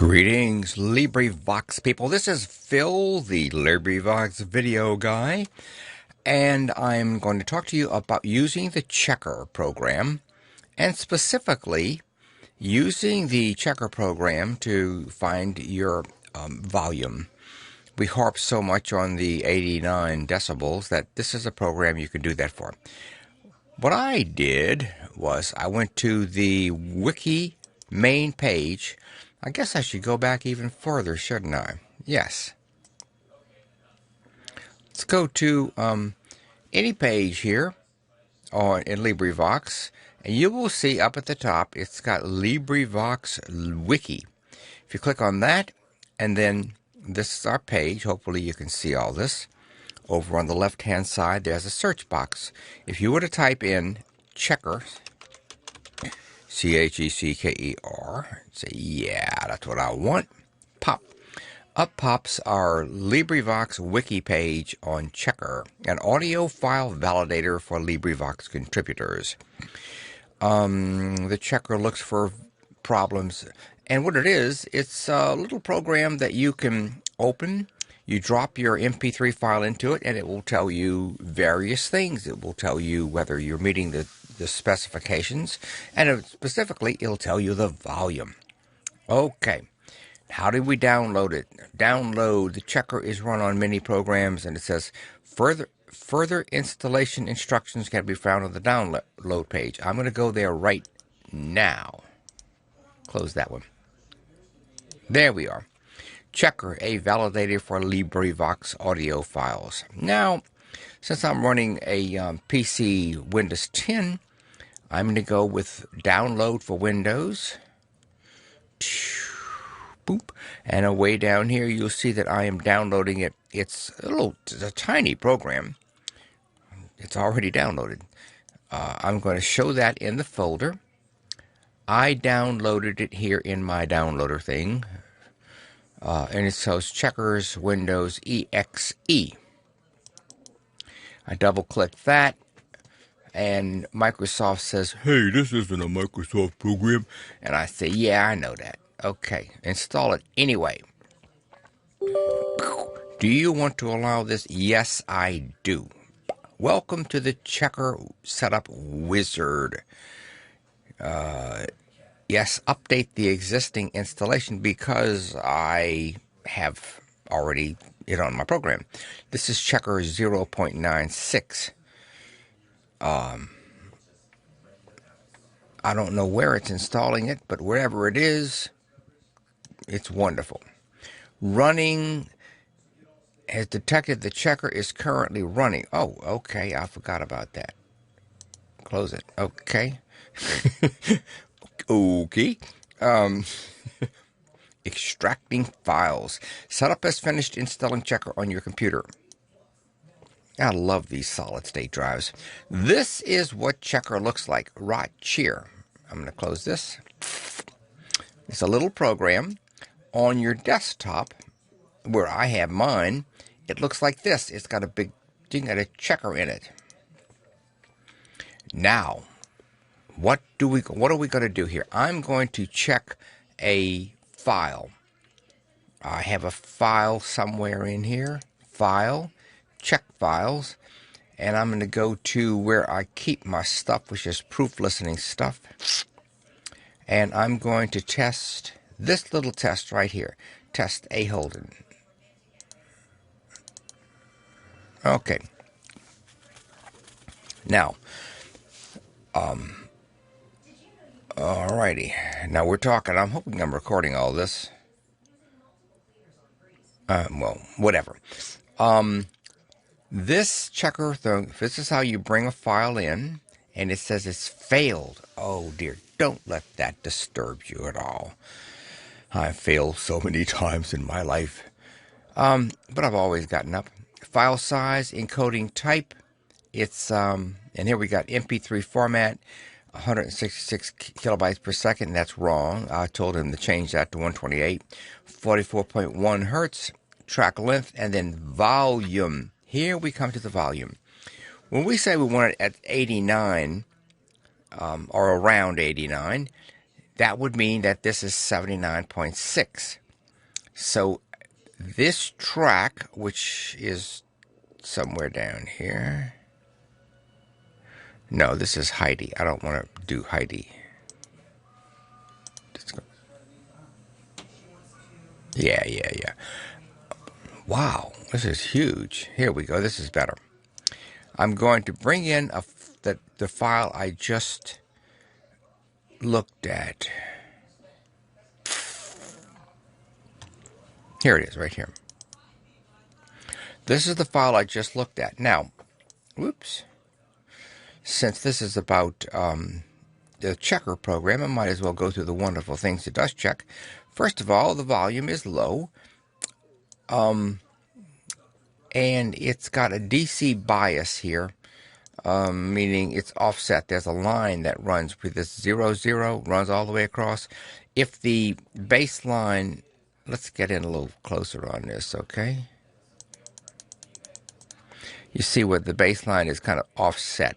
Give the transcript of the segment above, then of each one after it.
Greetings, LibriVox people. This is Phil, the LibriVox video guy, and I'm going to talk to you about using the checker program, and specifically using the checker program to find your volume. We harp so much on the 89 decibels that this is a program you can do that for. What I did was I went to the wiki main page. I guess I should go back even further, shouldn't I? Yes. Let's go to any page here in LibriVox, and you will see up at the top it's got LibriVox Wiki. If you click on that, and then this is our page. Hopefully you can see all this. Over on the left-hand side, there's a search box. If you were to type in checker, Checker, say, yeah, that's what I want. Pop. Up pops our LibriVox wiki page on Checker, an audio file validator for LibriVox contributors. The Checker looks for problems, and what it is, it's a little program that you can open. You drop your MP3 file into it, and it will tell you various things. It will tell you whether you're meeting the specifications, and specifically, it'll tell you the volume. Okay, how do we download it? The checker is run on many programs, and it says further installation instructions can be found on the download page. I'm going to go there right now. Close that one. There we are. Checker, a validator for LibriVox audio files. Now, since I'm running a PC Windows 10, I'm going to go with download for Windows. Boop. And away down here, you'll see that I am downloading it. It's a tiny program. It's already downloaded. I'm going to show that in the folder. I downloaded it here in my downloader thing. And it says Checkers Windows EXE. I double click that, and Microsoft says, hey, this isn't a Microsoft program. And I say, yeah, I know that. Okay, install it anyway. Do you want to allow this? Yes, I do. Welcome to the Checker Setup Wizard. Yes, update the existing installation because I have already it on my program. This is Checker 0.96. I don't know where it's installing it, but wherever it is, it's wonderful. Running has detected the checker is currently running. Oh, okay, I forgot about that. Close it. Okay. Okay. Extracting files. Setup has finished installing Checker on your computer. I love these solid-state drives. This is what Checker looks like right here. I'm going to close this. It's a little program on your desktop where I have mine. It looks like this. It's got a big thing and a checker in it. Now, what are we going to do here? I'm going to check a file. I have a file somewhere in here. File, check files, and I'm going to go to where I keep my stuff, which is proof listening stuff. And I'm going to test this little test right here. Test A Holden. Okay. Now, alrighty. Now we're talking. I'm hoping I'm recording all this. Well, whatever. This checker thing, this is how you bring a file in, and it says it's failed. Oh dear, don't let that disturb you at all. I've failed so many times in my life. But I've always gotten up. File size, encoding type. It's, and here we got MP3 format, 166 kilobytes per second. That's wrong. I told him to change that to 128. 44.1 hertz. Track length, and then volume. Here we come to the volume. When we say we want it at 89, or around 89, that would mean that this is 79.6. So this track, which is somewhere down here. No, this is Heidi. I don't want to do Heidi. Yeah. Wow, this is huge. Here we go. This is better. I'm going to bring in the file I just looked at. Here it is, right here. This is the file I just looked at. Now, whoops. Since this is about the checker program, I might as well go through the wonderful things it does check. First of all, the volume is low. And it's got a DC bias here, meaning it's offset. There's a line that runs with this 0, 0, runs all the way across. If the baseline, let's get in a little closer on this, okay? You see where the baseline is kind of offset.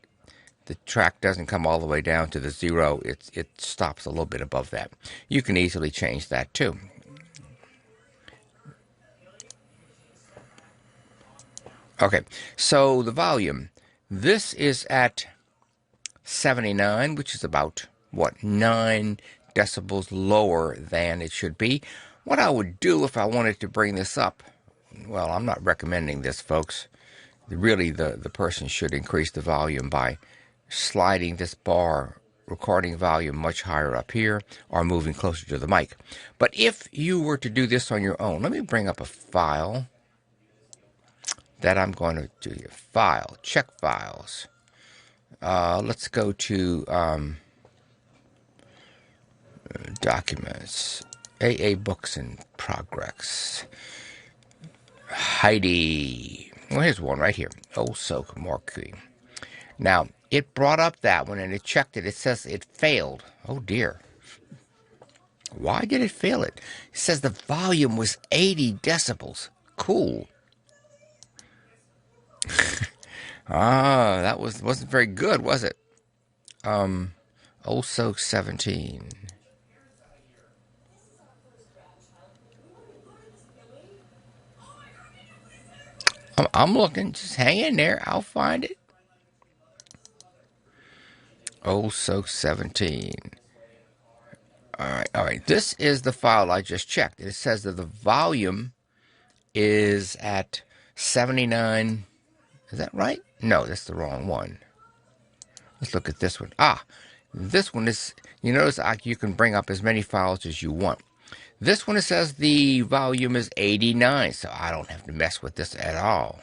The track doesn't come all the way down to the 0. It stops a little bit above that. You can easily change that too. Okay, so the volume. This is at 79, which is about, 9 decibels lower than it should be. What I would do if I wanted to bring this up, well, I'm not recommending this, folks. Really, the person should increase the volume by sliding this bar, recording volume much higher up here, or moving closer to the mic. But if you were to do this on your own, let me bring up a file that I'm going to do here. File, check files. Let's go to documents, AA books in progress. Heidi. Well, here's one right here. Oh, soak Marquee. Now, it brought up that one and it checked it. It says it failed. Oh, dear. Why did it fail it? It says the volume was 80 decibels. Cool. That wasn't very good, was it? Old Soak 17. I'm looking. Just hang in there. I'll find it. Old Soak 17. All right. This is the file I just checked. It says that the volume is at 79. Is that right? No, that's the wrong one. Let's look at this one. This one is, you notice you can bring up as many files as you want. This one, it says the volume is 89, so I don't have to mess with this at all.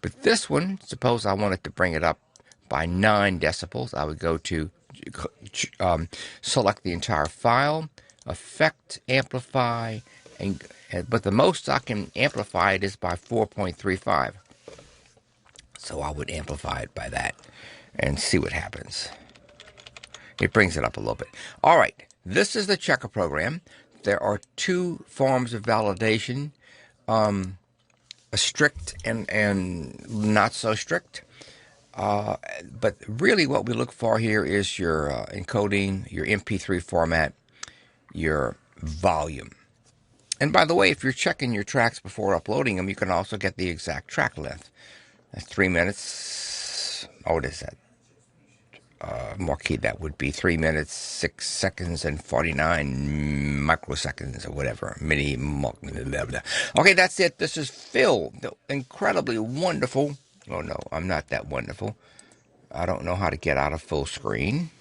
But this one, suppose I wanted to bring it up by 9 decibels. I would go to select the entire file, effect, amplify, but the most I can amplify it is by 4.35. So I would amplify it by that and see what happens. It brings it up a little bit. All right, this is the checker program. There are 2 forms of validation, a strict and not so strict. But really what we look for here is your encoding, your MP3 format, your volume. And by the way, if you're checking your tracks before uploading them, you can also get the exact track length. That's 3 minutes. Oh, what is that? Marquee, that would be 3 minutes, 6 seconds, and 49 microseconds, or whatever. Okay, that's it. This is Phil, the incredibly wonderful. Oh, no, I'm not that wonderful. I don't know how to get out of full screen.